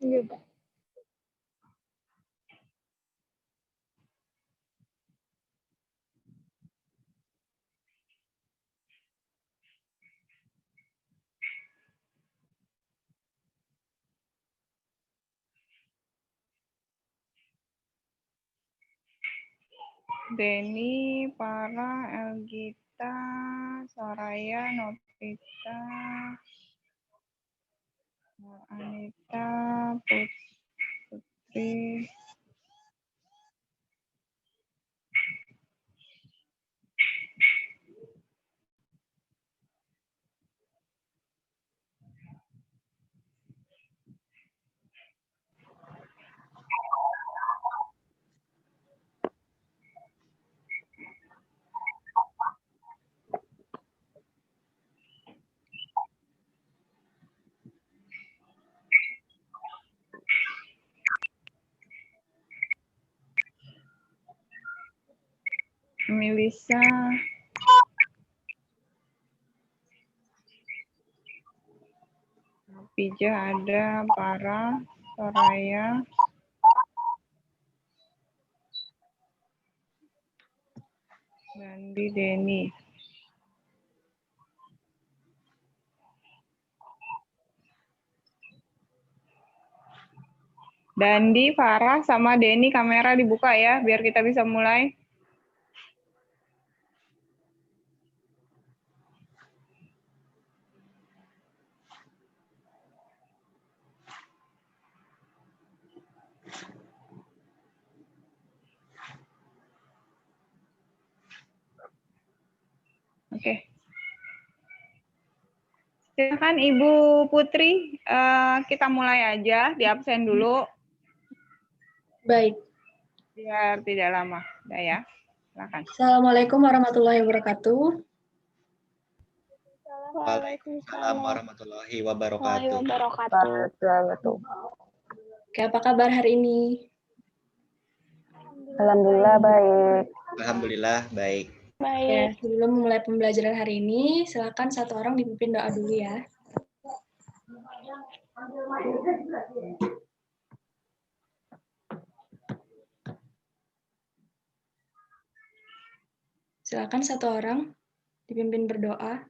Iya, Pak. Denny, Farah, Elgita, Soraya, Novita, Anita, Putri. Melissa, Pija ada, Farah, Soraya, Dandi, Denny. Dandi, Farah, sama Denny kamera dibuka ya, biar kita bisa mulai. Oke. Silakan Ibu Putri, kita mulai aja, di absen dulu. Baik. Biar tidak lama. Udah ya, silakan. Assalamualaikum warahmatullahi wabarakatuh. Waalaikumsalam warahmatullahi wabarakatuh. Oke, apa kabar hari ini? Alhamdulillah baik. Alhamdulillah baik. Oke, sebelum memulai pembelajaran hari ini, silakan satu orang dipimpin doa dulu ya. Silakan satu orang dipimpin berdoa.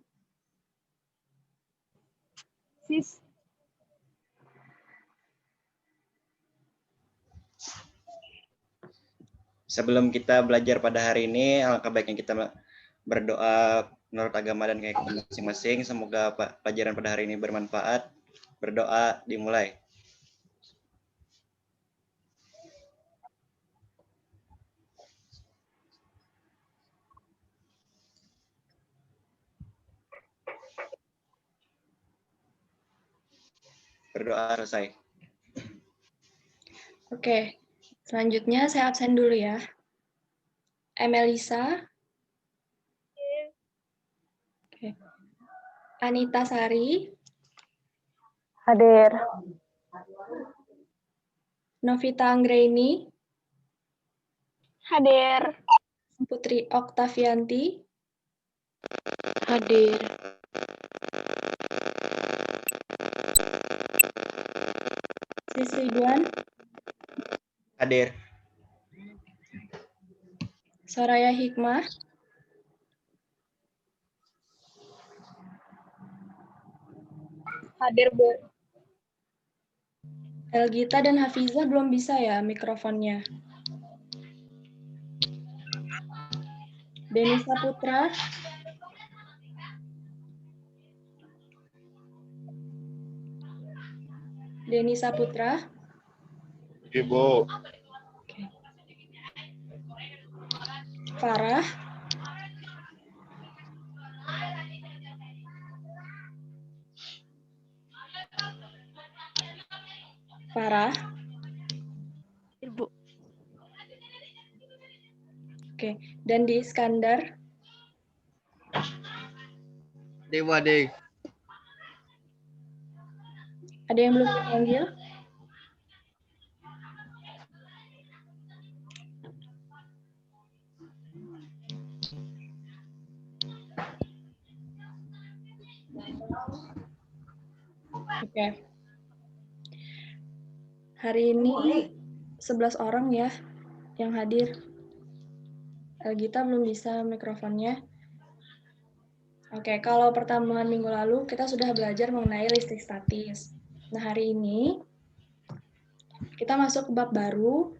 Sis. Sebelum kita belajar pada hari ini, alangkah baiknya kita berdoa menurut agama dan keyakinan masing-masing. Semoga pelajaran pada hari ini bermanfaat. Berdoa dimulai. Berdoa selesai. Oke, selanjutnya saya absen dulu ya. Melisa. Oke. Anita Sari. Hadir. Novita Anggraini. Hadir. Putri Oktavianti. Hadir. Sis Ridwan. Hadir. Soraya Hikmah. Hadir, Bu. Elgita dan Hafiza belum bisa ya mikrofonnya. Denny Saputra. Denny Saputra. Ibu. Oke. Farah. Farah. Ibu. Oke, dan di Iskandar. Dewa deh. Ada yang belum dipanggil? Oke. Hari ini 11 orang ya yang hadir. Gita belum bisa mikrofonnya. Oke, kalau pertemuan minggu lalu kita sudah belajar mengenai listrik statis. Nah, hari ini kita masuk ke bab baru,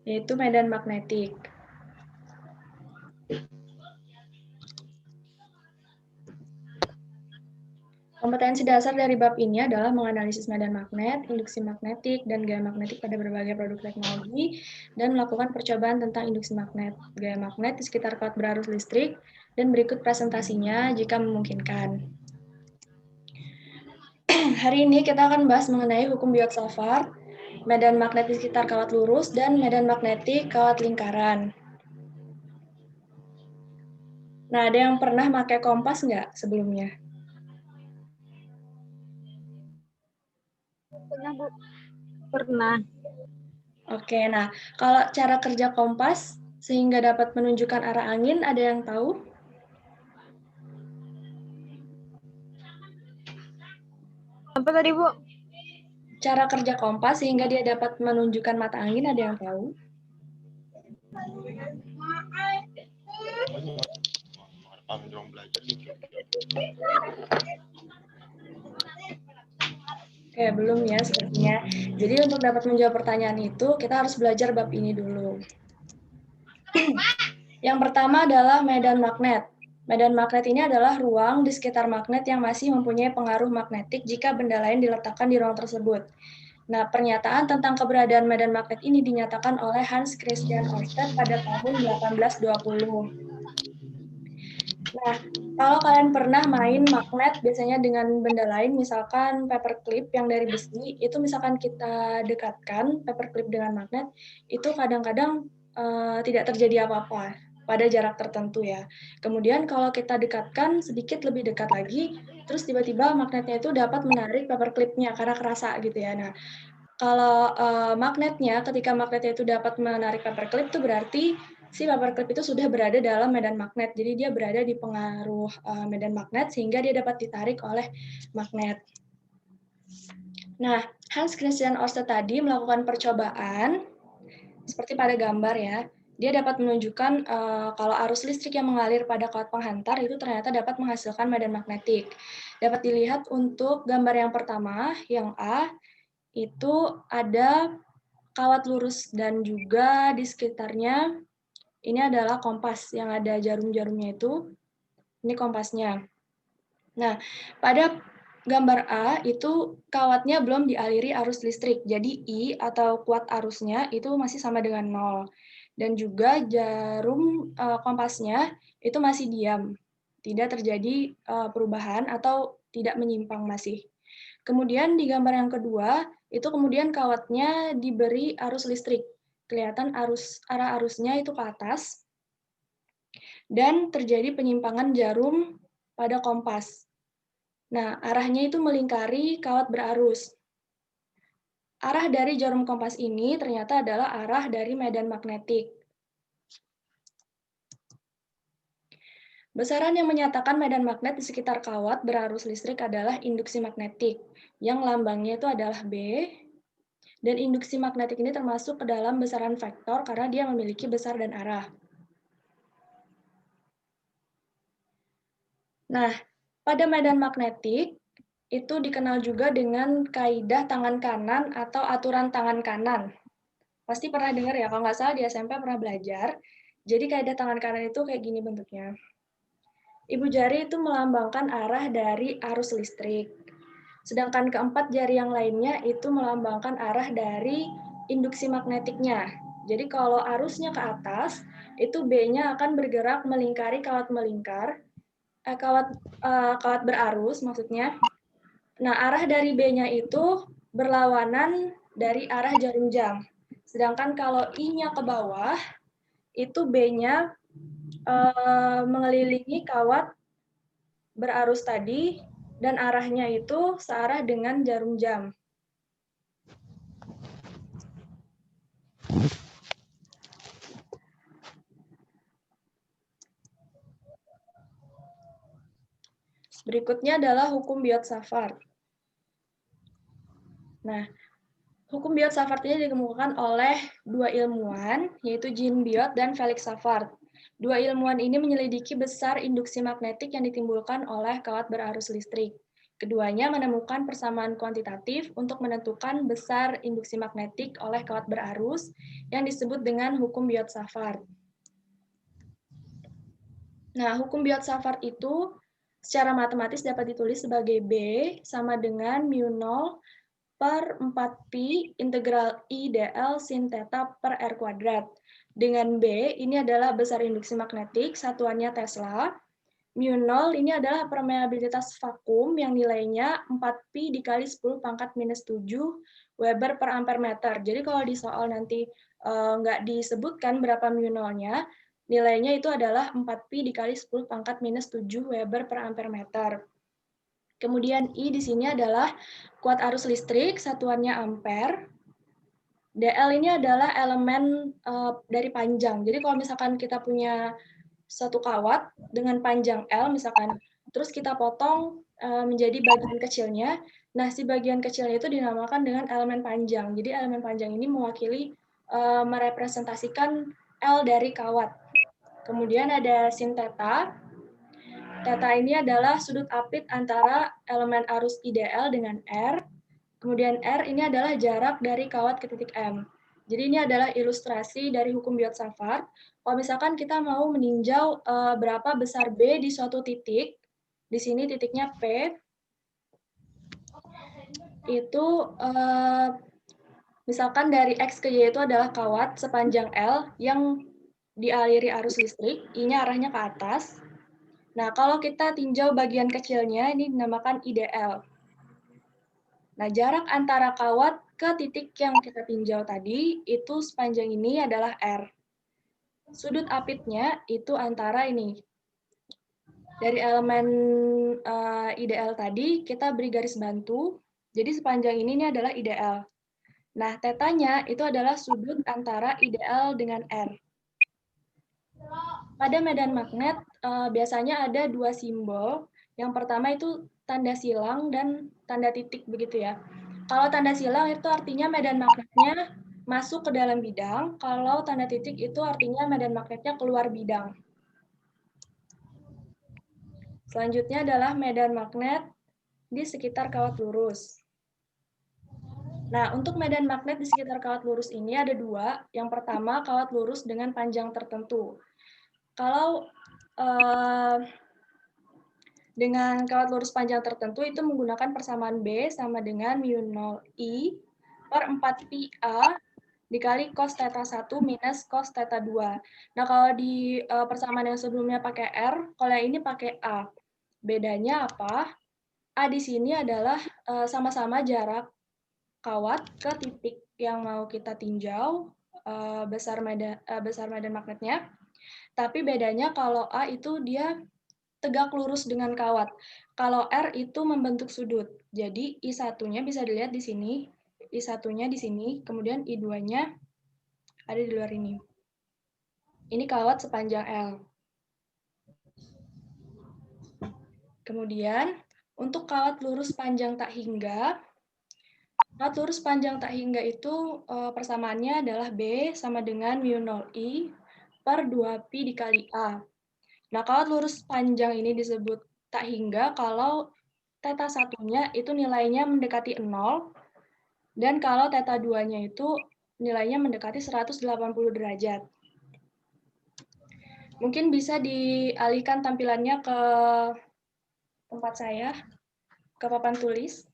yaitu medan magnetik. Kompetensi dasar dari bab ini adalah menganalisis medan magnet, induksi magnetik, dan gaya magnetik pada berbagai produk teknologi, dan melakukan percobaan tentang induksi magnet, gaya magnet di sekitar kawat berarus listrik, dan berikut presentasinya jika memungkinkan. Hari ini kita akan bahas mengenai hukum Biot-Savart, medan magnet di sekitar kawat lurus, dan medan magnetik kawat lingkaran. Nah, ada yang pernah pakai kompas nggak sebelumnya? Pernah, Bu. Pernah. Oke, nah kalau cara kerja kompas sehingga dapat menunjukkan arah angin, ada yang tahu? Apa tadi, Bu? Cara kerja kompas sehingga dia dapat menunjukkan mata angin, ada yang tahu? Oke, belum ya sepertinya. Jadi untuk dapat menjawab pertanyaan itu, kita harus belajar bab ini dulu. Yang pertama adalah medan magnet. Medan magnet ini adalah ruang di sekitar magnet yang masih mempunyai pengaruh magnetik jika benda lain diletakkan di ruang tersebut. Nah, pernyataan tentang keberadaan medan magnet ini dinyatakan oleh Hans Christian Ørsted pada tahun 1820. Nah, kalau kalian pernah main magnet biasanya dengan benda lain, misalkan paperclip yang dari besi, itu misalkan kita dekatkan paperclip dengan magnet, itu kadang-kadang tidak terjadi apa-apa pada jarak tertentu ya. Kemudian kalau kita dekatkan sedikit lebih dekat lagi, terus tiba-tiba magnetnya itu dapat menarik paperclipnya karena kerasa gitu ya. Nah, kalau magnetnya, ketika magnetnya itu dapat menarik paperclip, itu berarti si paperclip itu sudah berada dalam medan magnet. Jadi dia berada di pengaruh medan magnet sehingga dia dapat ditarik oleh magnet. Nah, Hans Christian Ørsted tadi melakukan percobaan seperti pada gambar ya. Dia dapat menunjukkan kalau arus listrik yang mengalir pada kawat penghantar itu ternyata dapat menghasilkan medan magnetik. Dapat dilihat untuk gambar yang pertama, yang A, itu ada kawat lurus dan juga di sekitarnya ini adalah kompas yang ada jarum-jarumnya itu. Ini kompasnya. Nah, pada gambar A itu kawatnya belum dialiri arus listrik. Jadi I atau kuat arusnya itu masih sama dengan 0. Dan juga jarum kompasnya itu masih diam. Tidak terjadi perubahan atau tidak menyimpang masih. Kemudian di gambar yang kedua, itu kemudian kawatnya diberi arus listrik. Kelihatan arah arusnya itu ke atas. Dan terjadi penyimpangan jarum pada kompas. Nah, arahnya itu melingkari kawat berarus. Arah dari jarum kompas ini ternyata adalah arah dari medan magnetik. Besaran yang menyatakan medan magnet di sekitar kawat berarus listrik adalah induksi magnetik, yang lambangnya itu adalah B, dan induksi magnetik ini termasuk ke dalam besaran vektor karena dia memiliki besar dan arah. Nah, pada medan magnetik, itu dikenal juga dengan kaidah tangan kanan atau aturan tangan kanan. Pasti pernah dengar ya, kalau nggak salah di SMP pernah belajar. Jadi kaidah tangan kanan itu kayak gini bentuknya. Ibu jari itu melambangkan arah dari arus listrik. Sedangkan keempat jari yang lainnya itu melambangkan arah dari induksi magnetiknya. Jadi kalau arusnya ke atas, itu B-nya akan bergerak melingkari kawat melingkar, kawat berarus maksudnya. Nah, arah dari B-nya itu berlawanan dari arah jarum jam. Sedangkan kalau I-nya ke bawah, itu B-nya mengelilingi kawat berarus tadi, dan arahnya itu searah dengan jarum jam. Berikutnya adalah hukum Biot-Savart. Nah, Hukum Biot-Savart ini dikemukakan oleh dua ilmuwan, yaitu Jean Biot dan Felix Savart. Dua ilmuwan ini menyelidiki besar induksi magnetik yang ditimbulkan oleh kawat berarus listrik. Keduanya menemukan persamaan kuantitatif untuk menentukan besar induksi magnetik oleh kawat berarus yang disebut dengan hukum Biot-Savart. Nah, hukum Biot-Savart itu secara matematis dapat ditulis sebagai B sama dengan mu0 per 4pi integral I dl sin theta per R kuadrat. Dengan B, ini adalah besar induksi magnetik, satuannya Tesla. Mu0 ini adalah permeabilitas vakum yang nilainya 4pi dikali 10 pangkat minus 7 Weber per ampere meter. Jadi kalau di soal nanti nggak disebutkan berapa mu0-nya, nilainya itu adalah 4pi dikali 10 pangkat minus 7 Weber per ampere meter. Kemudian I di sini adalah kuat arus listrik, satuannya ampere. dl ini adalah elemen dari panjang. Jadi kalau misalkan kita punya satu kawat dengan panjang L misalkan, terus kita potong menjadi bagian kecilnya, nah si bagian kecilnya itu dinamakan dengan elemen panjang. Jadi elemen panjang ini mewakili merepresentasikan L dari kawat. Kemudian ada sin theta. Theta ini adalah sudut apit antara elemen arus IDL dengan R. Kemudian R ini adalah jarak dari kawat ke titik M. Jadi ini adalah ilustrasi dari hukum Biot-Savart. Kalau misalkan kita mau meninjau berapa besar B di suatu titik, di sini titiknya P, itu misalkan dari X ke Y itu adalah kawat sepanjang L yang dialiri arus listrik, I-nya arahnya ke atas. Nah, kalau kita tinjau bagian kecilnya, ini dinamakan IDL. Nah, jarak antara kawat ke titik yang kita tinjau tadi, itu sepanjang ini adalah R. Sudut apitnya itu antara ini. Dari elemen IDL tadi, kita beri garis bantu, jadi sepanjang ini adalah IDL. Nah, tetanya itu adalah sudut antara IDL dengan R. Pada medan magnet, biasanya ada dua simbol. Yang pertama itu tanda silang dan tanda titik, begitu ya. Kalau tanda silang itu artinya medan magnetnya masuk ke dalam bidang, kalau tanda titik itu artinya medan magnetnya keluar bidang. Selanjutnya adalah medan magnet di sekitar kawat lurus. Nah, untuk medan magnet di sekitar kawat lurus ini ada dua. Yang pertama, kawat lurus dengan panjang tertentu. Kalau dengan kawat lurus panjang tertentu itu menggunakan persamaan B sama dengan mu0I per 4pi A dikali cos theta 1 minus cos theta 2. Nah, kalau di persamaan yang sebelumnya pakai R, kalau yang ini pakai A. Bedanya apa? A di sini adalah sama-sama jarak kawat ke titik yang mau kita tinjau, besar medan magnetnya. Tapi bedanya kalau A itu dia tegak lurus dengan kawat. Kalau R itu membentuk sudut. Jadi I1-nya bisa dilihat di sini, I1-nya di sini, kemudian I2-nya ada di luar ini. Ini kawat sepanjang L. Kemudian untuk kawat lurus panjang tak hingga, kawat lurus panjang tak hingga itu persamaannya adalah B sama dengan mu0I per 2pi dikali A. Nah, kawat lurus panjang ini disebut tak hingga kalau theta 1-nya itu nilainya mendekati 0, dan kalau theta 2-nya itu nilainya mendekati 180 derajat. Mungkin bisa dialihkan tampilannya ke tempat saya, ke papan tulis.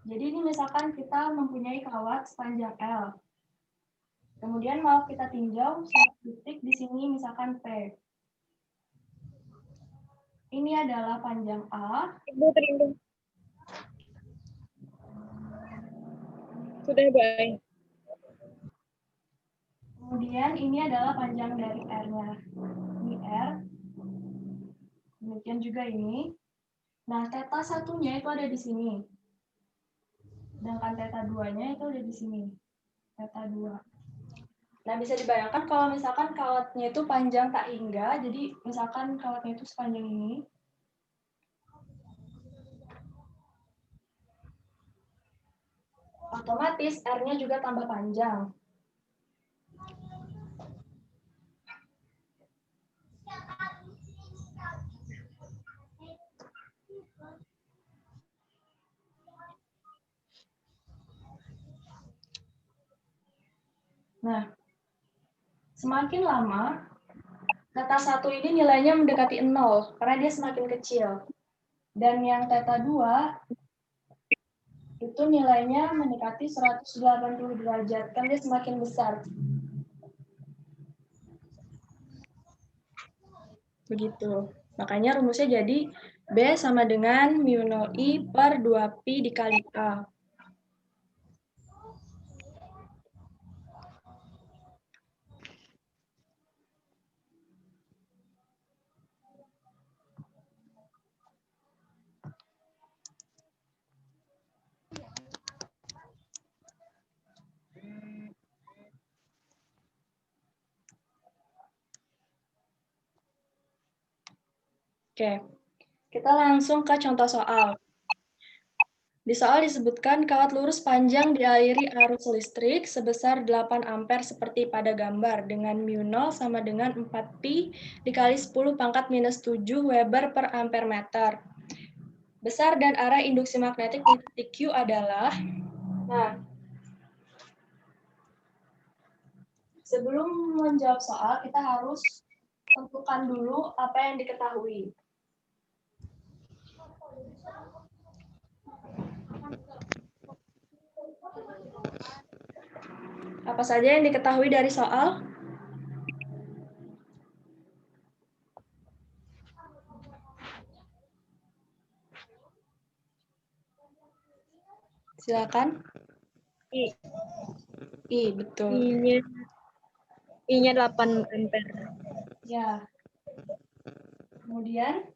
Jadi ini misalkan kita mempunyai kawat sepanjang L. Kemudian mau kita tinjau satu titik di sini misalkan P. Ini adalah panjang A. Ibu terima. Sudah baik. Kemudian ini adalah panjang dari R-nya. Ini R. Demikian juga ini. Nah, theta 1-nya itu ada di sini. Sedangkan theta 2-nya itu ada di sini. Theta 2. Nah, bisa dibayangkan kalau misalkan kawatnya itu panjang tak hingga, jadi misalkan kawatnya itu sepanjang ini. Otomatis R-nya juga tambah panjang. Nah, semakin lama, theta 1 ini nilainya mendekati 0, karena dia semakin kecil. Dan yang theta 2, itu nilainya mendekati 180 derajat, kan dia semakin besar. Begitu. Makanya rumusnya jadi B sama dengan mu0I per 2pi dikali A. Oke, kita langsung ke contoh soal. Di soal disebutkan kawat lurus panjang dialiri arus listrik sebesar 8 ampere seperti pada gambar dengan mu0 sama dengan 4pi dikali 10 pangkat minus 7 Weber per ampere meter. Besar dan arah induksi magnetik di titik Q adalah, nah, sebelum menjawab soal kita harus tentukan dulu apa yang diketahui. Apa saja yang diketahui dari soal? Silakan. I. Betul. I-nya 8 ampere. Ya. Kemudian?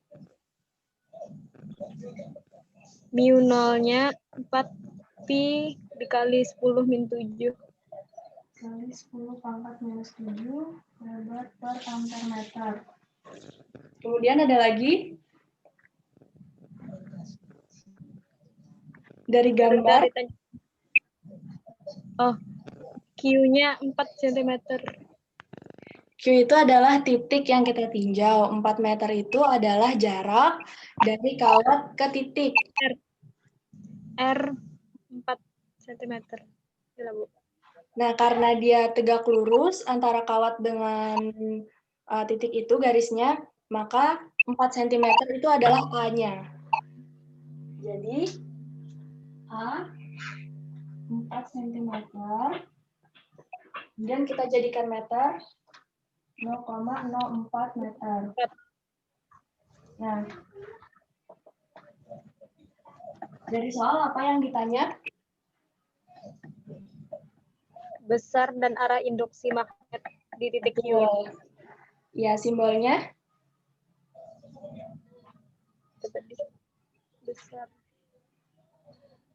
Mu nolnya 4pi dikali 10 min 7. Kali 10 pangkat minus 7 Weber per ampere meter. Kemudian ada lagi? Dari gambar? Oh, Q-nya 4 cm. Q itu adalah titik yang kita tinjau. 4 meter itu adalah jarak dari kawat ke titik. R 4 cm. Gila, Bu. Nah, karena dia tegak lurus antara kawat dengan titik itu garisnya, maka 4 cm itu adalah A-nya. Jadi, A 4 cm. Kemudian kita jadikan meter 0,04 meter. Nah, dari soal apa yang ditanya? Besar dan arah induksi magnet di titik Q. Ya, simbolnya? Besar.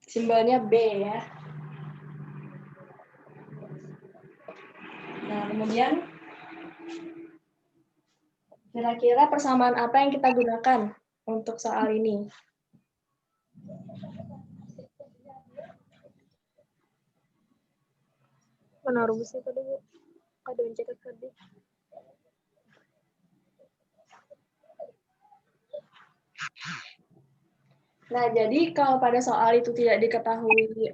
Simbolnya B ya. Nah, kemudian kira-kira persamaan apa yang kita gunakan untuk soal ini? Mana rumusnya tadi, Bu? Ada yang catat tadi. Nah, jadi kalau pada soal itu tidak diketahui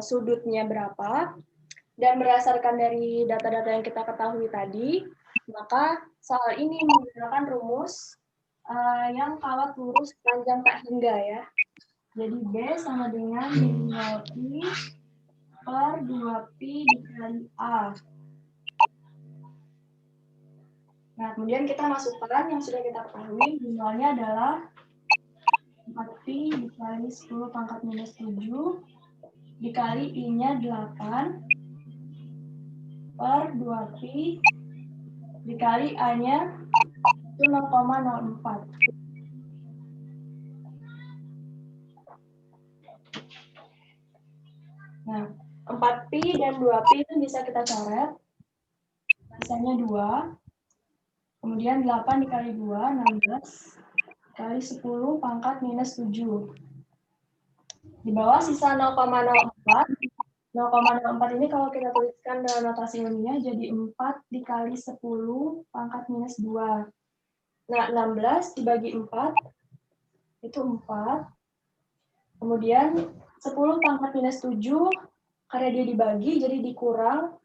sudutnya berapa, dan berdasarkan dari data-data yang kita ketahui tadi, maka soal ini menggunakan rumus yang kawat lurus panjang tak hingga ya. Jadi B sama dengan mu0pi per 2pi dikali A. Nah, kemudian kita masukkan yang sudah kita ketahui, mu0-nya adalah 4pi dikali 10 pangkat minus 7 dikali I-nya 8 per 2pi dikali A-nya itu 0,04. Nah, 4pi dan 2pi itu bisa kita coret. Sisanya 2. Kemudian 8 dikali 2, 16. Kali 10 pangkat minus 7. Di bawah sisa 0,04. 0,04 ini kalau kita tuliskan dalam notasi ilmiah jadi 4 dikali 10 pangkat minus 2. Nah, 16 dibagi 4 itu 4. Kemudian 10 pangkat minus 7 karena dia dibagi jadi dikurang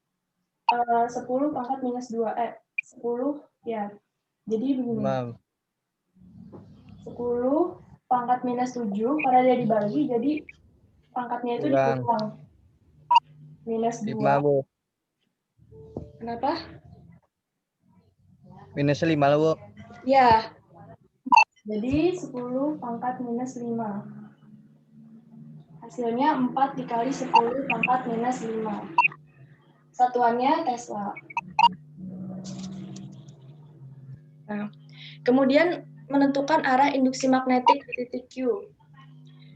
10 pangkat minus 2. 10 ya. Jadi begini. 10 pangkat minus 7 karena dia dibagi jadi pangkatnya itu dikurang. Minus 2. 5, Bu. Kenapa? Minus 5, Bu. Ya. Jadi 10 pangkat minus 5. Hasilnya 4 dikali 10 pangkat minus 5. Satuannya Tesla. Nah, kemudian menentukan arah induksi magnetik di titik Q.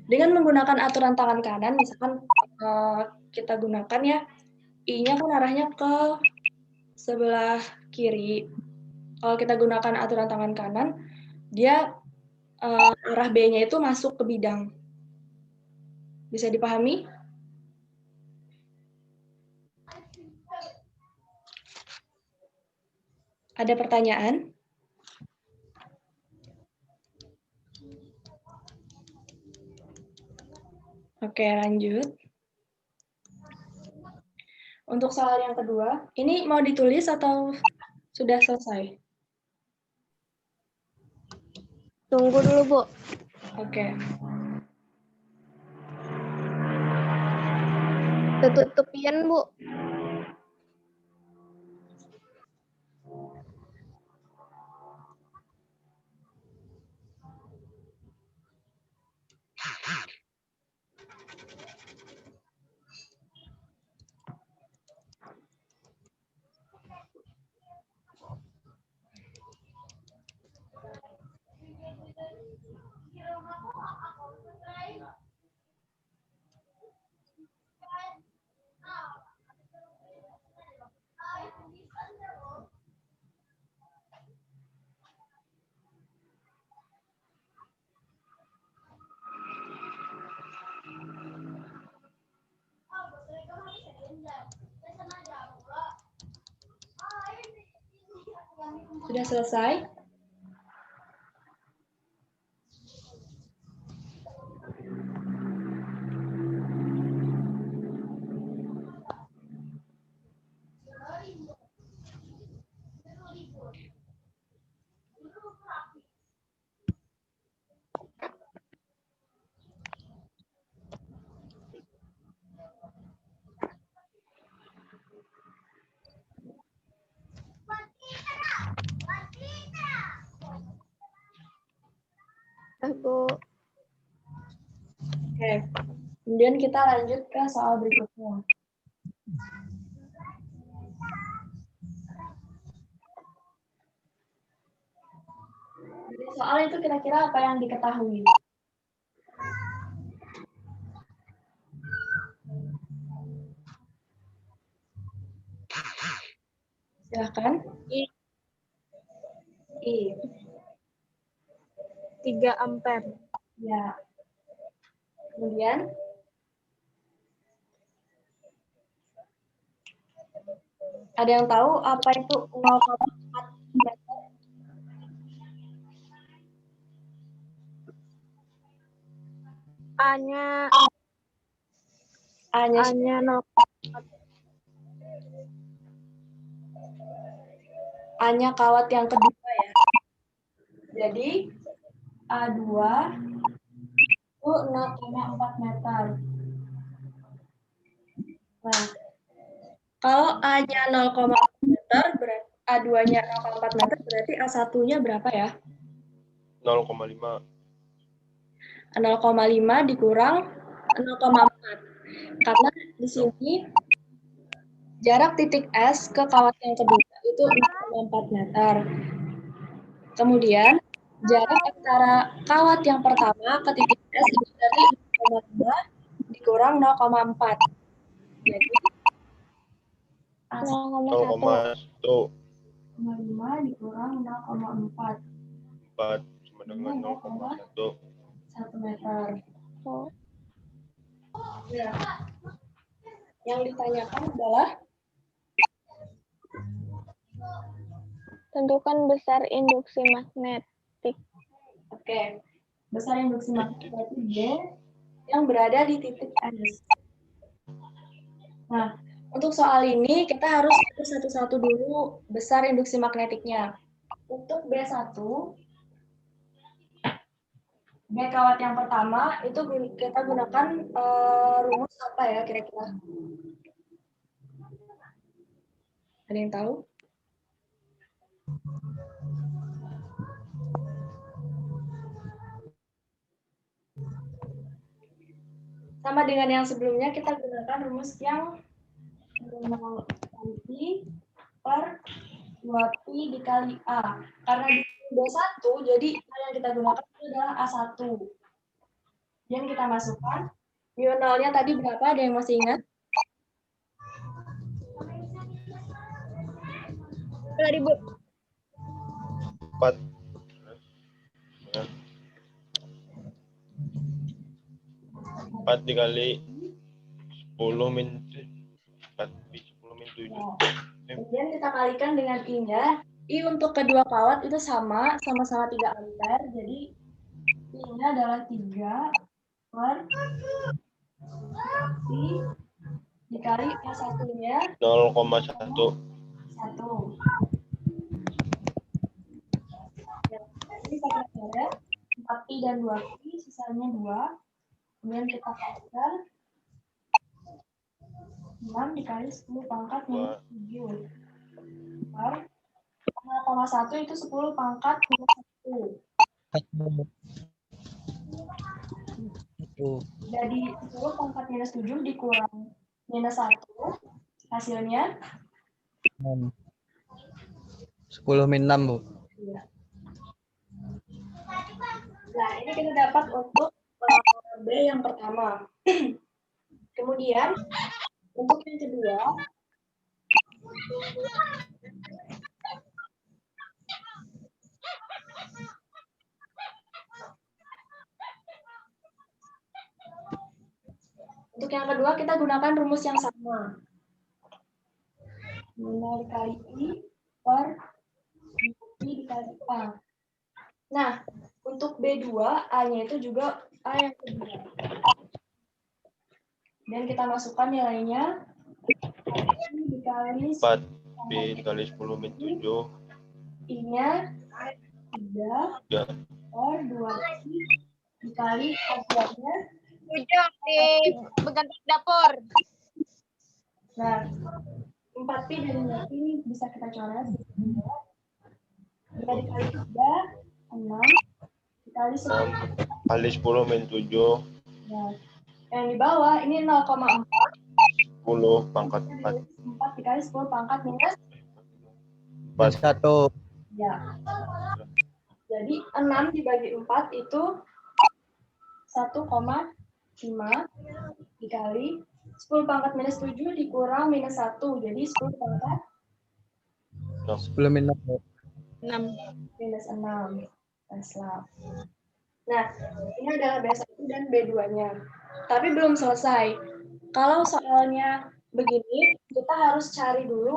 Dengan menggunakan aturan tangan kanan, misalkan kita gunakan ya, I-nya kan arahnya ke sebelah kiri. Kalau kita gunakan aturan tangan kanan, dia arah B-nya itu masuk ke bidang. Bisa dipahami? Ada pertanyaan? Oke, lanjut. Untuk soal yang kedua, ini mau ditulis atau sudah selesai? Tunggu dulu, Bu. Oke. Tutupin, Bu. Sudah selesai? Bu. Oke. Kemudian kita lanjut ke soal berikutnya. Dari soal itu kira-kira apa yang diketahui? Silahkan. I. I. 3 ampere. Ya. Kemudian? Ada yang tahu apa itu 0,4 meter? A-nya A-nya A-nya 0. A-nya kawat yang kedua ya. Jadi A2 itu 0,4 meter. Nah, kalau A-nya 0,4 meter, berarti A2-nya 0,4 meter, berarti A1-nya berapa ya? 0,5. 0,5 dikurang 0,4. Karena di sini jarak titik S ke kawat yang kedua itu 0,4 meter. Kemudian jarak antara kawat yang pertama ke titik S itu dari 0,5 dikurang 0,4. Jadi 0,1. 0,5 dikurang 0,4. 4 sama dengan 0,1. 1 meter. Oh. Ya. Yang ditanyakan adalah Tentukan besar induksi magnetik. oke, besar induksi magnetik berarti B yang berada di titik S. Nah, untuk soal ini kita harus satu-satu dulu besar induksi magnetiknya. Untuk B1, B kawat yang pertama itu kita gunakan rumus apa ya kira-kira? Ada yang tahu? Sama dengan yang sebelumnya, kita gunakan rumus yang 0 per 2pi dikali A. Karena di B1, jadi A yang kita gunakan itu adalah A1. Yang kita masukkan, mu0-nya tadi berapa? Ada yang masih ingat? Berapa, Ibu? 4. 4 dikali 10 min 4 10 min 7. Kemudian kita kalikan dengan I-nya. I untuk kedua kawat itu sama-sama 3 ampere. Jadi I-nya adalah 3 per I dikali A1-nya 0,1. 1. Ya, ini saya kira 4pi dan 2pi, sisanya 2. Kemudian kita kalikan 6 dikali 10 pangkat minus 7. Per 0,1 itu 10 pangkat minus 1. Jadi 10 pangkat minus 7 dikurang minus 1. Hasilnya 10 min 6, Bu. iya. Nah, ini kita dapat untuk B yang pertama. Kemudian, untuk yang kedua, kita gunakan rumus yang sama. 0 dikali I per I dikali A. Nah, untuk B2, A-nya itu juga A yang kedua. Dan kita masukkan nilainya I dikali 4 pi dikali 10 min 7. I-nya 3 Ya. per 2I dikali A2-nya. Ujung di bagian dapur. Nah, 4pi dan 2pi ini bisa kita coret. 3 dikali 3, 6. Dikali 10. Kali 10 min 7. Nah, yang di bawah ini 0,4. 10 pangkat 4. 4 dikali 10 pangkat minus 1. ya. Jadi 6 dibagi 4 itu 1,5 dikali 10 pangkat minus 7 dikurang minus 1. Jadi 10 pangkat 10 min 6, Bu. 6. minus 6. Nah, ini adalah B1 dan B2-nya. Tapi belum selesai. Kalau soalnya begini, kita harus cari dulu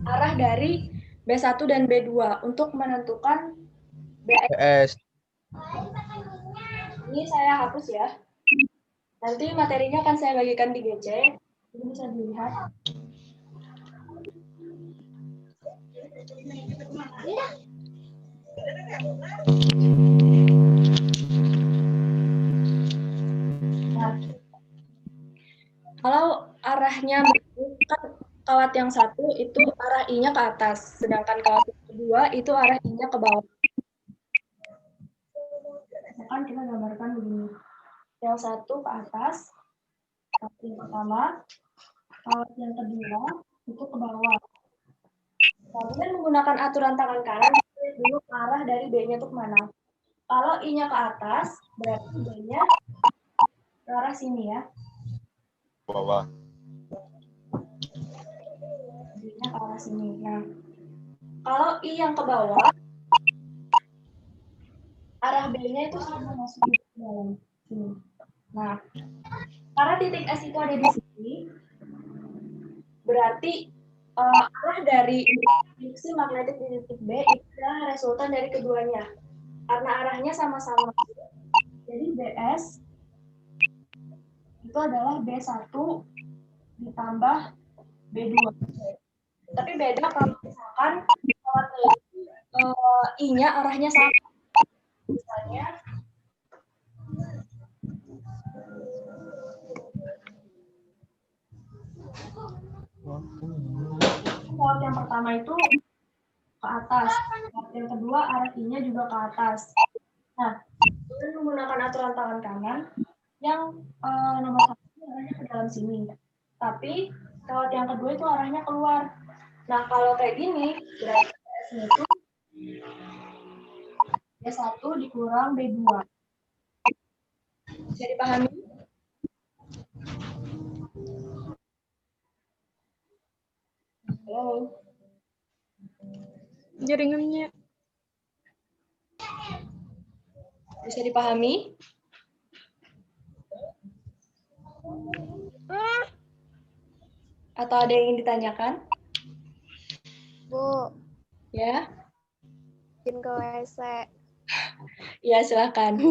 arah dari B1 dan B2 untuk menentukan BX. BS. Ini saya hapus ya. Nanti materinya akan saya bagikan di GC. Ini bisa dilihat. Nah, kalau arahnya kan kawat yang satu itu arah I-nya ke atas, sedangkan kawat yang kedua itu arah I-nya ke bawah. Misalkan kita gambarkan begini. Yang satu ke atas, kawat yang pertama, kawat yang kedua itu ke bawah. Kemudian menggunakan aturan tangan kanan, lihat dulu arah dari B-nya itu kemana. Kalau I-nya ke atas, berarti B-nya ke arah sini ya. Bawah. B-nya ke arah sini. Nah, kalau I yang ke bawah, arah B-nya itu sama masuk di dalam sini. Nah, Karena titik S itu ada di sini, berarti arah dari induksi magnetik di titik B itu adalah resultan dari keduanya. Karena arahnya sama-sama. Jadi BS itu adalah B1 ditambah B2. Tapi beda kalau misalkan I-nya arahnya sama. Misalnya kawat yang pertama itu ke atas, kawat yang kedua arah I-nya juga ke atas. Nah, dengan menggunakan aturan tangan kanan, yang nomor 1 arahnya ke dalam sini. Tapi kawat yang kedua itu arahnya keluar. Nah, kalau kayak gini, berarti S-nya itu B1 dikurang B2. Bisa dipahami? Halo? Jaringannya. Bisa dipahami? Atau ada yang ingin ditanyakan? Bu, Ya? izin ke WC. Ya, silakan.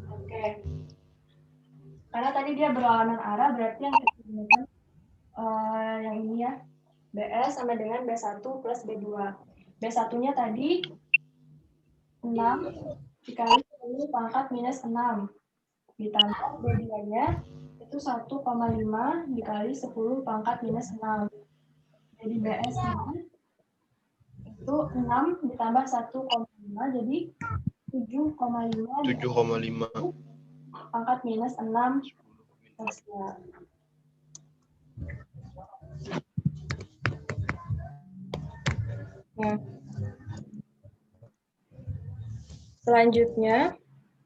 Oke. Karena tadi dia berlawanan arah, berarti yang kita gunakan yang ini ya. BS sama dengan B1 plus B2. B1-nya tadi 6 dikali 10 pangkat minus 6. Ditambah B2-nya itu 1,5 dikali 10 pangkat minus 6. Jadi BS-nya itu 6 ditambah 1,5 jadi 7,5 7,5. pangkat minus 6 Pascal. Nah, selanjutnya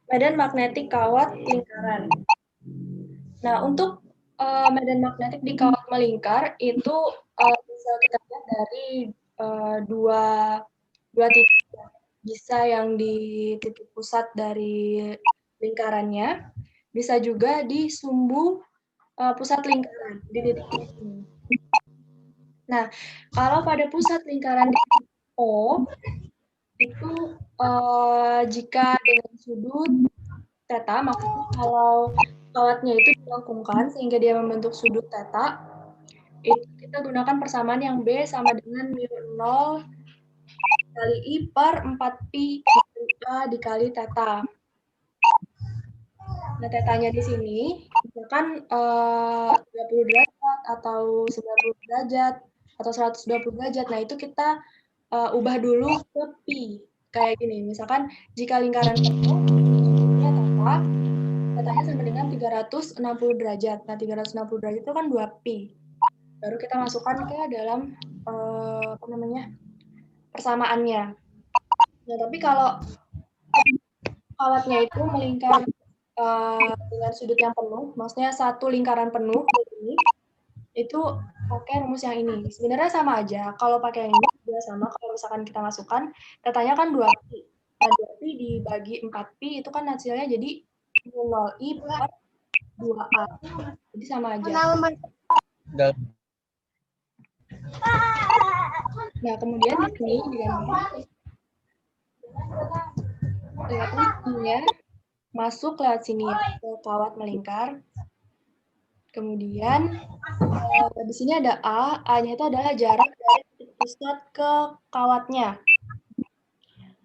medan magnetik kawat lingkaran. Nah, untuk medan magnetik di kawat melingkar itu bisa kita lihat dari dua titik. Bisa yang di titik pusat dari lingkarannya, bisa juga di sumbu pusat lingkaran di titik ini. Nah, kalau pada pusat lingkaran di titik O, itu jika dengan sudut theta, maksudnya kalau kawatnya itu dilengkungkan sehingga dia membentuk sudut theta, itu kita gunakan persamaan yang B sama dengan mu 0 kali I per 4pi A dikali theta. Nah, tetanya di sini, misalkan 30 derajat atau 90 derajat atau 120 derajat. Nah, itu kita ubah dulu ke pi. Kayak gini, misalkan jika lingkaran penuh, tetanya sama dengan 360 derajat. Nah, 360 derajat itu kan 2pi. Baru kita masukkan ke dalam persamaannya. Nah, tapi kalau kawatnya itu melingkar dengan sudut yang penuh, maksudnya satu lingkaran penuh ini, itu pakai rumus yang ini. Sebenarnya sama aja. Kalau pakai yang ini juga sama. Kalau misalkan kita masukkan, tetanya kan 2pi. Nah, 2pi dibagi 4pi itu kan hasilnya jadi 0i per 2a. Jadi sama aja. Nah, kemudian di sini digambar lewat masuk lewat sini ya, ke kawat melingkar. Kemudian di sini ada A, A-nya itu adalah jarak dari titik pusat ke kawatnya.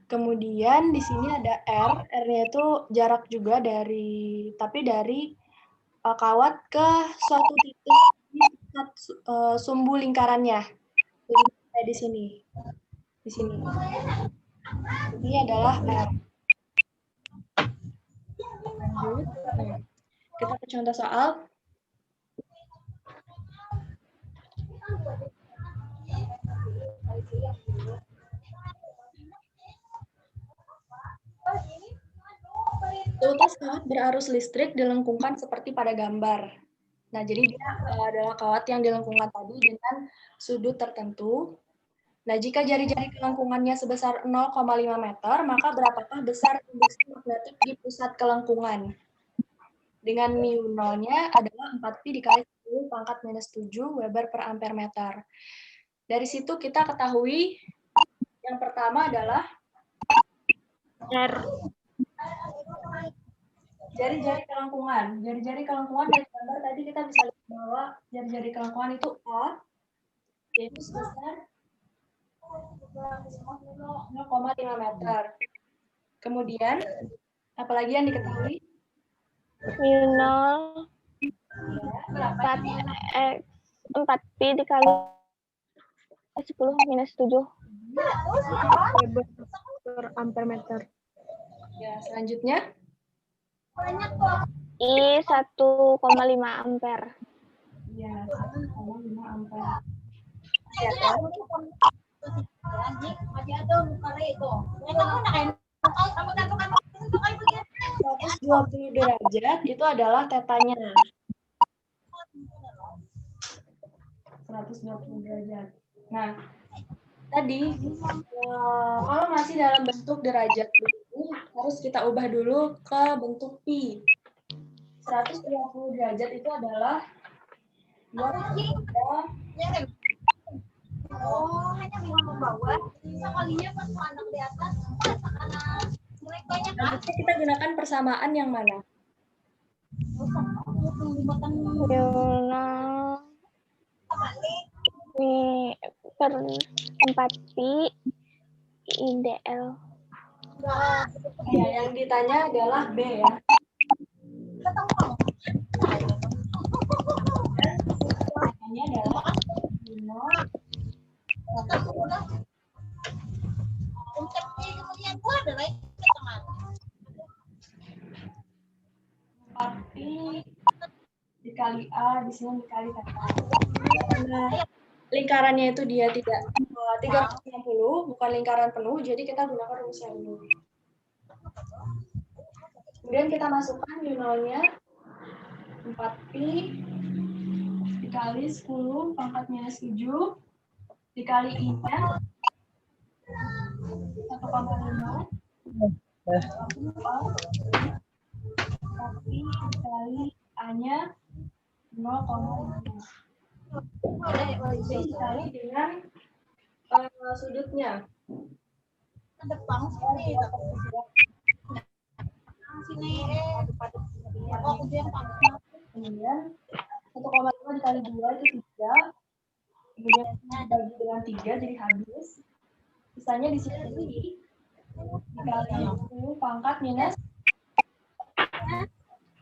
Kemudian di sini ada R, R-nya itu jarak juga dari kawat ke suatu titik di pusat sumbu lingkarannya. Jadi kayak di sini. Di sini. Ini adalah R. Lanjut. Kita ke contoh soal. Seutas kawat berarus listrik dilengkungkan seperti pada gambar. Nah, jadi dia adalah kawat yang dilengkungkan tadi dengan sudut tertentu. Nah, jika jari-jari kelengkungannya sebesar 0,5 meter, maka berapakah besar induksi magnetik di pusat kelengkungan? dengan mu nolnya adalah 4pi dikali 10 pangkat minus 7 Weber per ampere meter. Dari situ kita ketahui yang pertama adalah R. jari-jari kelengkungan. Jari-jari kelengkungan dari gambar tadi kita bisa lihat bahwa jari-jari kelengkungan itu A, yaitu sebesar 0,5 meter. Kemudian, apalagi yang diketahui? Mu nol 4pi dikali 10 minus 7 Weber per ampere meter. Ya, selanjutnya. I 1,5 ampere. Ya, 1,5 ampere. Ya, kan? 120 derajat itu adalah tetanya. 120 derajat. Nah, tadi kalau masih dalam bentuk derajat begini, harus kita ubah dulu ke bentuk pi. 120 derajat itu adalah 2 hanya membawa sekalinya pas anak di atas Nanti kita gunakan persamaan yang mana? Mu nol Mi per 4pi IDL. Ya, yang ditanya adalah B ya. Pertanyaannya adalah 4pi dikali A, di sini dikali theta. Karena lingkarannya itu dia tidak 360, bukan lingkaran penuh, jadi kita gunakan rumus yang ini. Kemudian kita masukkan mu nolnya 4pi dikali 10 pangkat minus 7 dikali I-nya 1,5 tapi dikali A-nya 0,5. Dikali dengan sudutnya. Kemudian 1,5 dikali 2 itu 3. Kemudian dibagi dengan 3 jadi habis. Sisanya di sini dikali 10 pangkat minus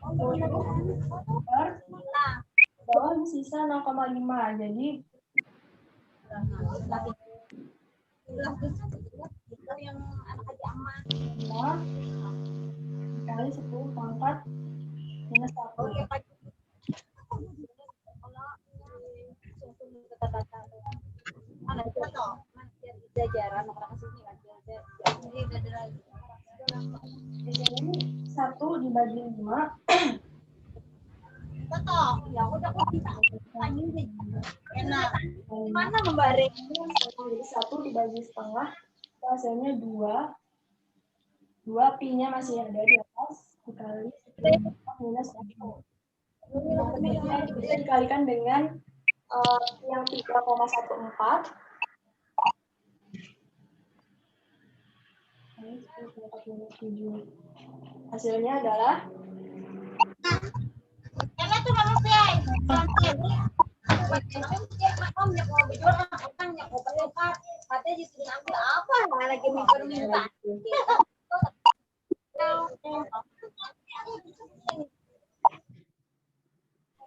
per bawah sisa 0,5. Jadi yang anak aja aman. 5 dikali 10 pangkat minus 1. Jajaran orang sini kan Ini 1 dibagi 5. Betul. Ya udah kok bisa. Enak. Gimana membaring? Jadi 1 dibagi setengah, hasilnya 2. 2 pi-nya masih ada di atas, dikali 10 minus 1. Bisa dikalikan dengan yang 3,14. Hasilnya adalah Enak tuh manusia. Katanya disuruh ambil apa? Lagi minta.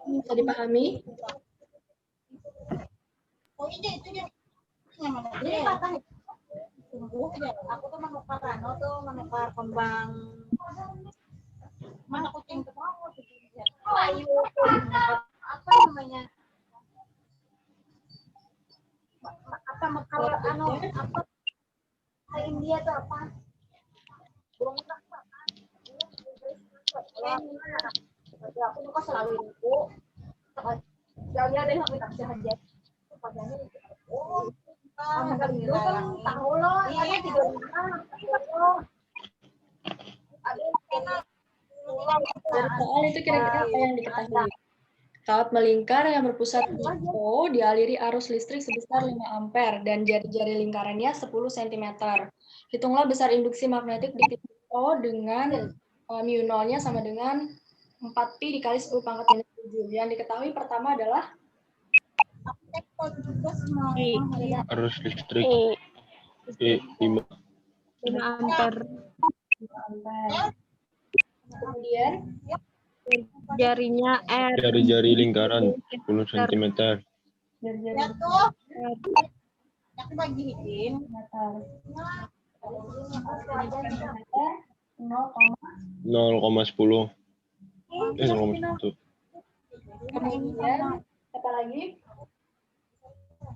bisa dipahami. Oh ini itu dia. Ini katanya. Aku tuh menukar menukar kembang mana kucing ketemu ayo apa namanya apa mekar apa India tuh apa burung apa aku suka selalu itu jauhnya deh sampai tak saja padahal oh itu kan tahu loh ada tidur ada enak Dari soal itu kira-kira apa yang diketahui? Kawat melingkar yang berpusat di O dialiri arus listrik sebesar 5 ampere dan jari-jari lingkarannya 10 cm. Hitunglah besar induksi magnetik di titik O dengan mu nolnya sama dengan 4pi dikali 10 pangkat minus 7. Yang diketahui pertama adalah Arus listrik I, 5 5 ampere. ampere. Kemudian Jarinya R. jari-jari lingkaran 10 cm. jari-jari Aku bagiin. meter 0,10. 0,10. 0,1. Kemudian apa lagi?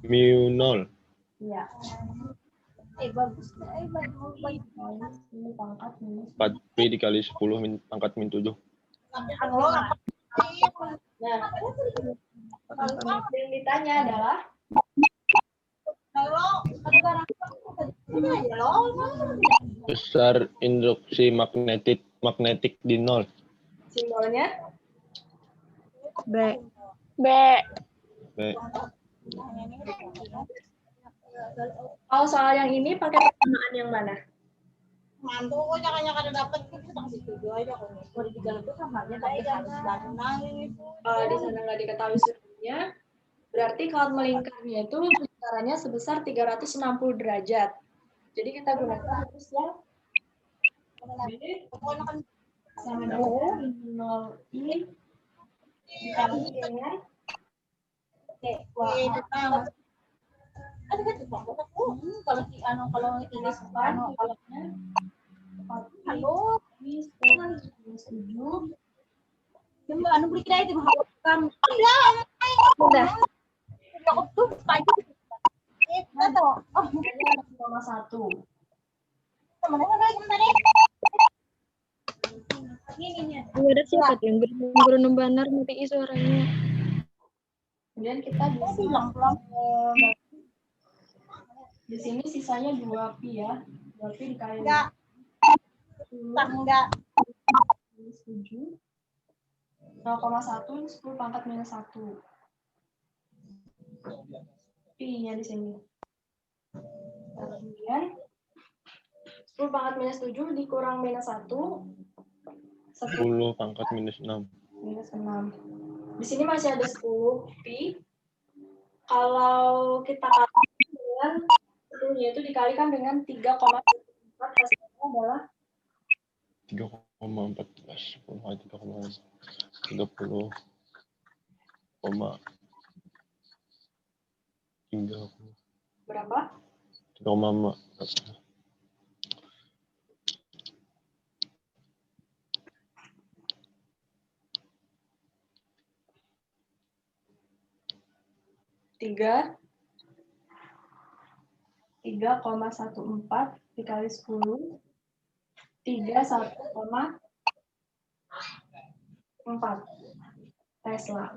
Mu 0. Iya. Bagus. Bagus. 10 pangkat minus. 4pi dikali 10 pangkat min 7. Nah, yang ditanya adalah Besar induksi magnetik di 0. simbolnya. B. B. Kalau soal yang ini pakai persamaan yang mana? Mantu kok nyaka-nyaka dapat kita kasih tujuh aja kok. Mau di dalam itu kamarnya tapi harus danang itu. Di sana nggak diketahui suhunya. Berarti kawat melingkarnya itu lingkarannya sebesar 360 derajat. Jadi kita gunakan arus yang sama dengan 0i dikali dengan Kalau si kalau ini kalau halo Mbak anu beli kita itu kamu udah aku tuh pagi kita tuh oh 0,1. Ada siapa tuh yang guru benar mati suaranya. Kemudian kita bisa di sini sisanya 2pi ya. 2pi dikali enggak 10 minus 7. 0,1 10 pangkat minus 1. Pi-nya di sini. Kemudian 10 pangkat minus 7 dikurang minus 1. 10 pangkat minus 6. Minus 6. Di sini masih ada 10 pi. Kalau kita kali dengan 10-nya itu dikalikan dengan 3,4, hasilnya adalah 3,14 30,30 berapa? 3,4 3,14 dikali 10 31,4 Tesla.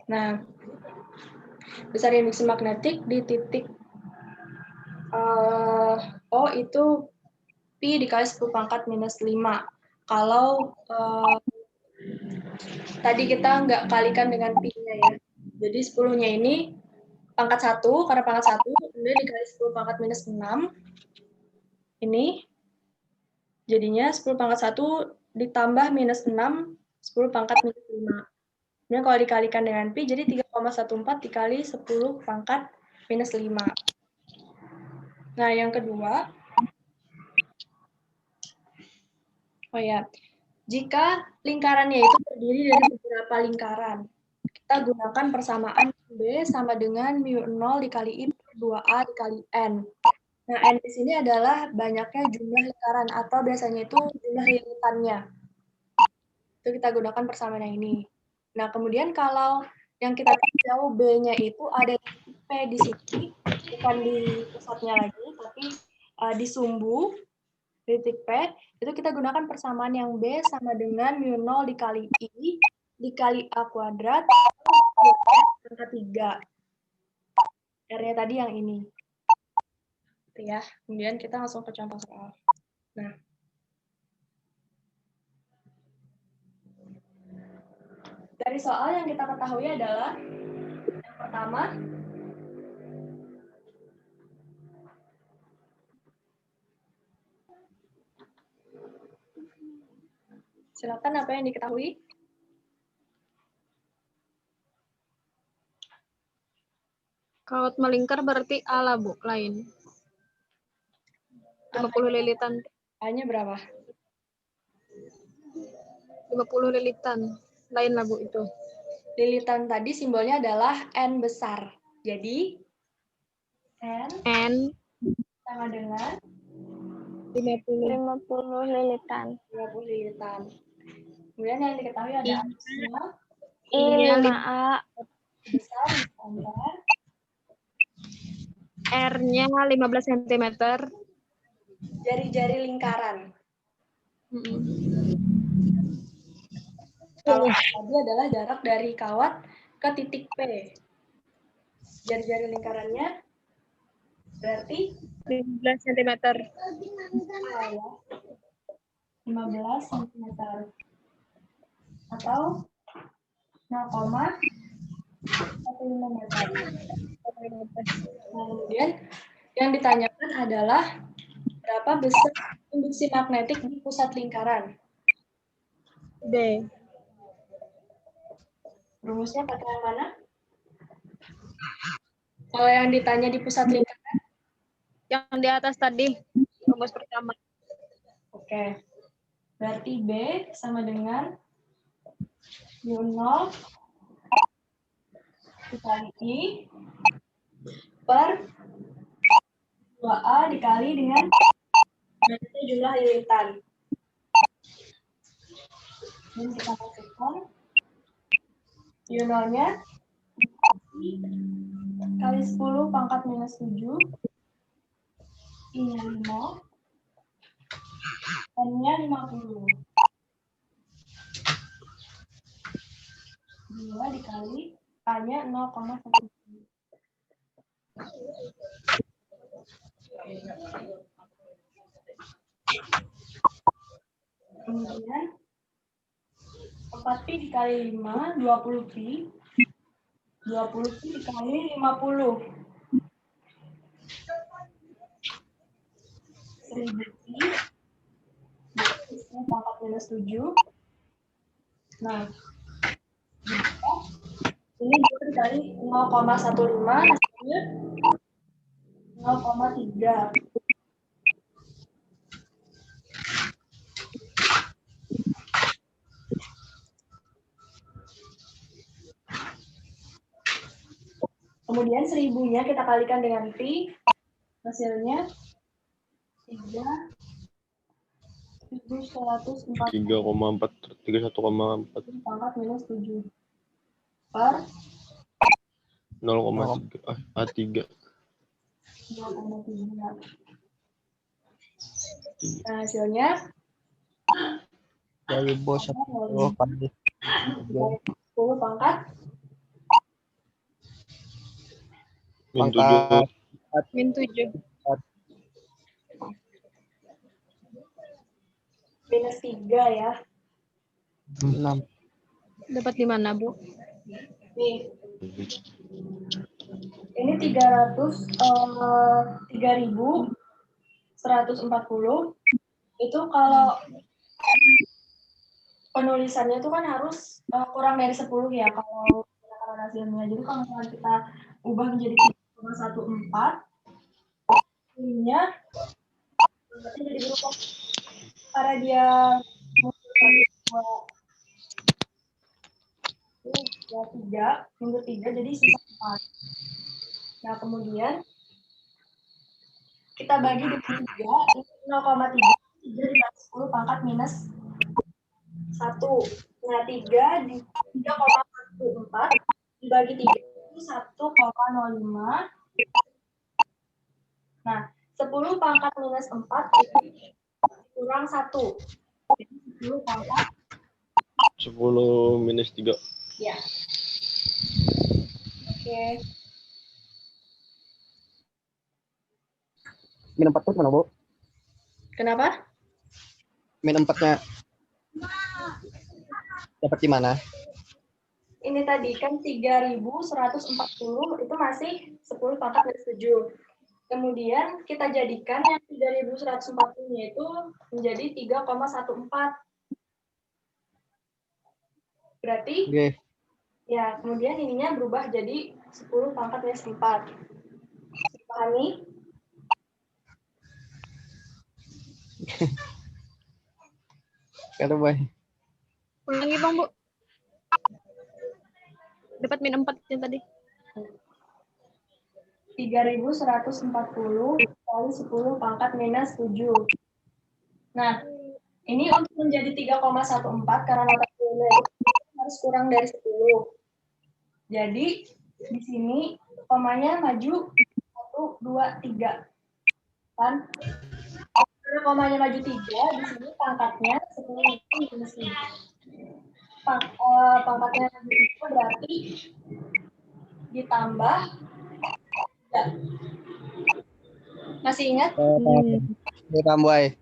Nah, besar induksi magnetik di titik O itu pi dikali 10 pangkat minus 5. Kalau tadi kita nggak kalikan dengan pi-nya ya. Jadi 10-nya ini pangkat 1, karena pangkat 1, kemudian dikali 10 pangkat minus 6. Ini jadinya 10 pangkat 1 ditambah minus 6, 10 pangkat minus 5. Kemudian kalau dikalikan dengan pi, jadi 3,14 dikali 10 pangkat minus 5. Nah, yang kedua, jika lingkarannya itu terdiri dari beberapa lingkaran, kita gunakan persamaan B sama dengan mu 0 dikali I per 2A dikali N. Nah, N di sini adalah banyaknya jumlah lingkaran atau biasanya itu jumlah lilitannya. Itu kita gunakan persamaan yang ini. Nah, kemudian kalau yang kita tahu B-nya itu ada di P di sini, bukan di pusatnya lagi, tapi di sumbu, titik P, itu kita gunakan persamaan yang B sama dengan mu 0 dikali I dikali A kuadrat pangkat 3. R-nya tadi yang ini. Ya, kemudian kita langsung ke contoh soal. Nah, Dari soal yang kita ketahui adalah yang pertama, silakan apa yang diketahui? Kaut melingkar berarti A lah, Bu, lain. 50 lilitan. A-nya berapa? 50 lilitan. Lain lah, Bu, itu. Lilitan tadi simbolnya adalah N besar. Jadi, N N sama dengan 50. 50 lilitan. 50 lilitan. Kemudian yang diketahui ada arusnya I 5A. besar ditambah R-nya 15 cm. jari-jari lingkaran. Mm-mm. Kalau tadi adalah jarak dari kawat ke titik P. Jari-jari lingkarannya berarti 15 cm. A ya. 15 cm. Atau 0,15 meter. Nah, kemudian yang ditanyakan adalah berapa besar induksi magnetik di pusat lingkaran. D. Rumusnya pakai yang mana? Kalau yang ditanya di pusat lingkaran? Yang di atas tadi, rumus pertama. Oke. Berarti B sama dengan U0 dikali I per 2A dikali dengan jumlah lilitan. Dan kita masukkan U0-nya kali 10 pangkat minus 7, I-nya 5, N-nya 50. 2 dikali A-nya 0,1. Kemudian 4pi dikali 5, 20pi. 20pi dikali 50. 1000pi. Pangkat minus 7. Nah, ini dikali 0,15, hasilnya 0,3. Kemudian 1000-nya kita kalikan dengan pi, hasilnya 3.104 31,4 pangkat minus 7 per 0,3 A3. 0,3. Nah, hasilnya Dari bos 10 kali 10 pangkat Min pangkat 7. Min 7. minus 3 ya. 6. Dapat di mana, Bu? Nih. Ini 3.140. Itu kalau penulisannya itu kan harus kurang dari 10 ya kalau penakaran hasilnya. Jadi kalau misalnya kita ubah menjadi 3,14, ininya berarti jadi berubah karena dia minggu 3 jadi sisa 4. Nah, kemudian kita bagi dengan 3, ini 0,3, 3 dikali 10 pangkat minus 1. Nah, 3 di 3,14 dibagi 3 itu 1,05. Nah, 10 pangkat minus 4 kurang 1. Jadi 10 pangkat 10 minus 3. ya. Oke. Min 4 mana, Bu? Kenapa? Min 4-nya dapat di mana? ini tadi kan 3.140 itu masih 10 pangkat dari 7. Kemudian kita jadikan yang 3.140-nya itu menjadi 3,14. Berarti Oke. ya, kemudian ininya berubah jadi 10 pangkat minus 4. Pahami? Kata baik. Ulangi Bang, Bu. Dapat min 4 yang tadi. 3.140 kali 10 pangkat minus 7. Nah, ini untuk menjadi 3,14 karena notasionalnya harus kurang dari 10. Jadi, di sini komanya maju 1, 2, 3. Kan? Karena komanya maju 3, di sini pangkatnya 10 minus 3. Pangkatnya maju 3 berarti ditambah 3. Masih ingat? Ini tambah.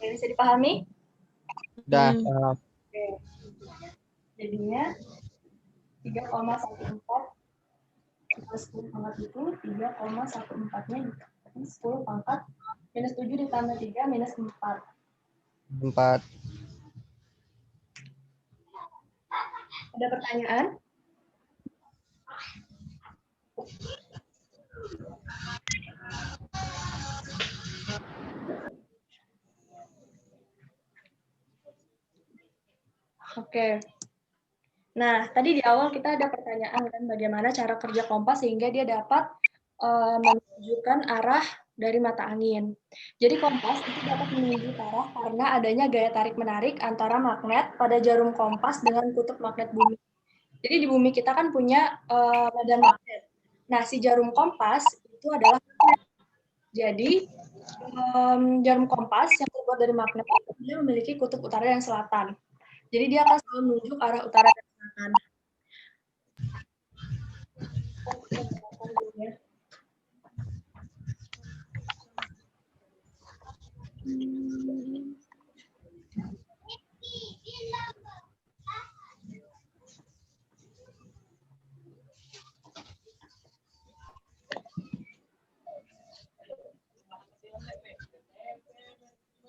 Ya, bisa dipahami? Udah. Oke. Jadinya 3,14 plus 10 pangkat itu 3,14-nya dikali 10 pangkat minus 7 ditambah 3 minus 4. 4. Ada pertanyaan? Oke. Nah, tadi di awal kita ada pertanyaan kan bagaimana cara kerja kompas sehingga dia dapat menunjukkan arah dari mata angin. Jadi kompas itu dapat menunjuk arah karena adanya gaya tarik-menarik antara magnet pada jarum kompas dengan kutub magnet bumi. Jadi di bumi kita kan punya medan magnet. Nah, si jarum kompas itu adalah magnet. Jadi jarum kompas yang terbuat dari magnet dia memiliki kutub utara dan selatan. Jadi dia akan selalu menunjuk arah utara dan selatan.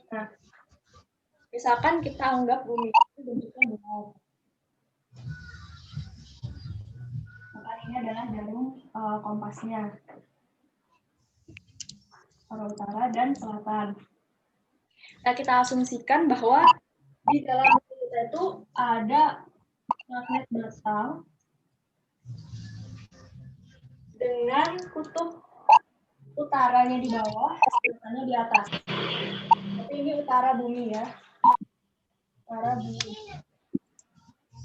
Nah, misalkan kita anggap bumi itu bentuknya bulat. Maka ini adalah jarum kompasnya. Arah utara dan selatan. Nah, kita asumsikan bahwa di dalam bumi kita itu ada magnet batang dengan kutub utaranya di bawah, selatannya di atas. Tapi ini utara bumi ya. Utara bumi.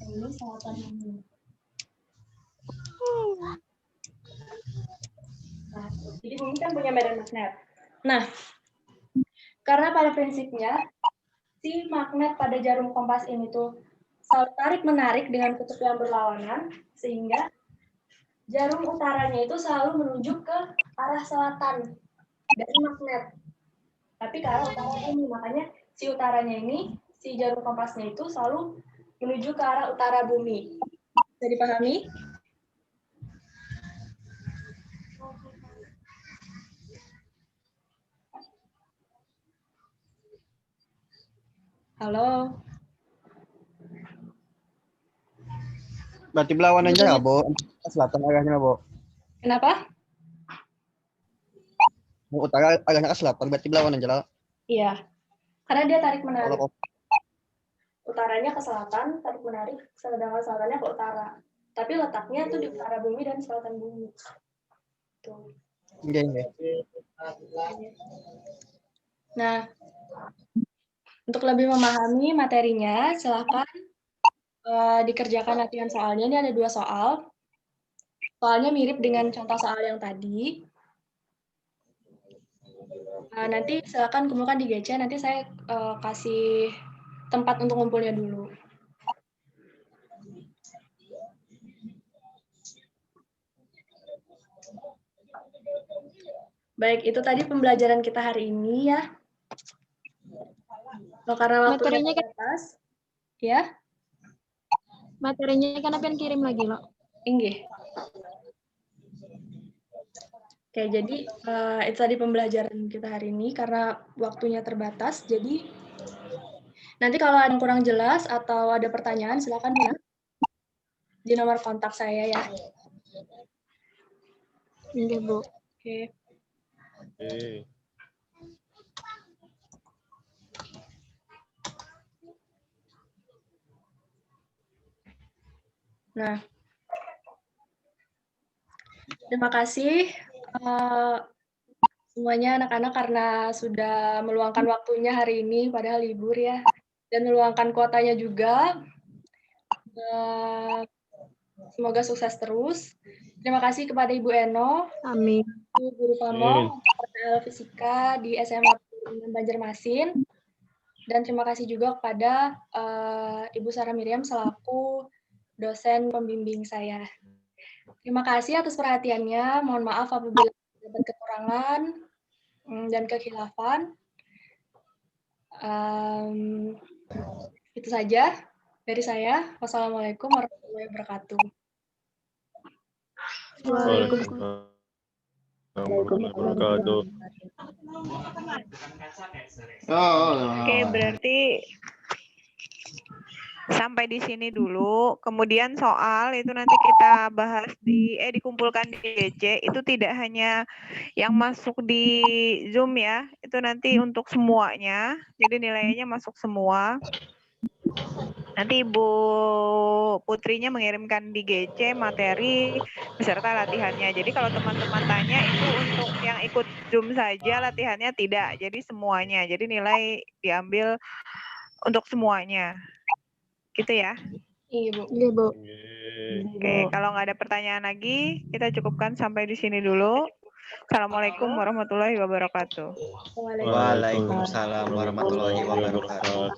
Ini selatan bumi. Nah, jadi bumi kan punya medan magnet. Nah, karena pada prinsipnya si magnet pada jarum kompas ini tuh selalu tarik-menarik dengan kutub yang berlawanan, sehingga jarum utaranya itu selalu menunjuk ke arah selatan dari magnet. Tapi ke arah utara bumi, makanya si utaranya ini, si jarum kompasnya itu selalu menuju ke arah utara bumi. Bisa dipahami? Halo? Berarti berlawanan aja, Bo. Selatan arahnya, Bo. Kenapa? Utara arahnya ke selatan, berarti berlawanan aja. Iya. Karena dia tarik-menarik. Kalau Utaranya ke selatan, tarik-menarik, sedangkan selatannya ke utara. Tapi letaknya tuh di utara bumi dan selatan bumi. Tuh. Oke. Nah, untuk lebih memahami materinya, silakan dikerjakan latihan soalnya. Ini ada 2 soal. Soalnya mirip dengan contoh soal yang tadi. Nanti silakan kumpulkan di GC, nanti saya kasih tempat untuk ngumpulnya dulu. Baik, itu tadi pembelajaran kita hari ini ya. Karena waktunya Materinya terbatas, ya. Materinya kan apian kirim lagi loh. Inggih. Oke, jadi itu tadi pembelajaran kita hari ini karena waktunya terbatas. Jadi nanti kalau ada yang kurang jelas atau ada pertanyaan silakan ya di nomor kontak saya ya. Iya, Bu. Oke. Oke. Nah, terima kasih semuanya anak-anak karena sudah meluangkan waktunya hari ini, padahal libur ya, dan meluangkan kuotanya juga. Semoga sukses terus. Terima kasih kepada Ibu Eno, Amin. Guru Pamong, PTL Fisika di SMA Banjarmasin, dan terima kasih juga kepada Ibu Sarah Miriam selaku dosen pembimbing saya. Terima kasih atas perhatiannya. Mohon maaf apabila ada kekurangan dan kekhilafan. Itu saja dari saya. Wassalamualaikum warahmatullahi wabarakatuh. Waalaikumsalam warahmatullahi wabarakatuh. Oke, berarti sampai di sini dulu. Kemudian soal itu nanti kita bahas dikumpulkan di GC. Itu tidak hanya yang masuk di Zoom ya. Itu nanti untuk semuanya. Jadi nilainya masuk semua. Nanti Ibu Putrinya mengirimkan di GC materi beserta latihannya. Jadi kalau teman-teman tanya itu untuk yang ikut Zoom saja latihannya tidak. Jadi semuanya. Jadi nilai diambil untuk semuanya. Gitu ya. Iya, Bu. Iya, Bu. Oke, kalau nggak ada pertanyaan lagi, kita cukupkan sampai di sini dulu. Assalamualaikum warahmatullahi wabarakatuh. Waalaikumsalam warahmatullahi wabarakatuh.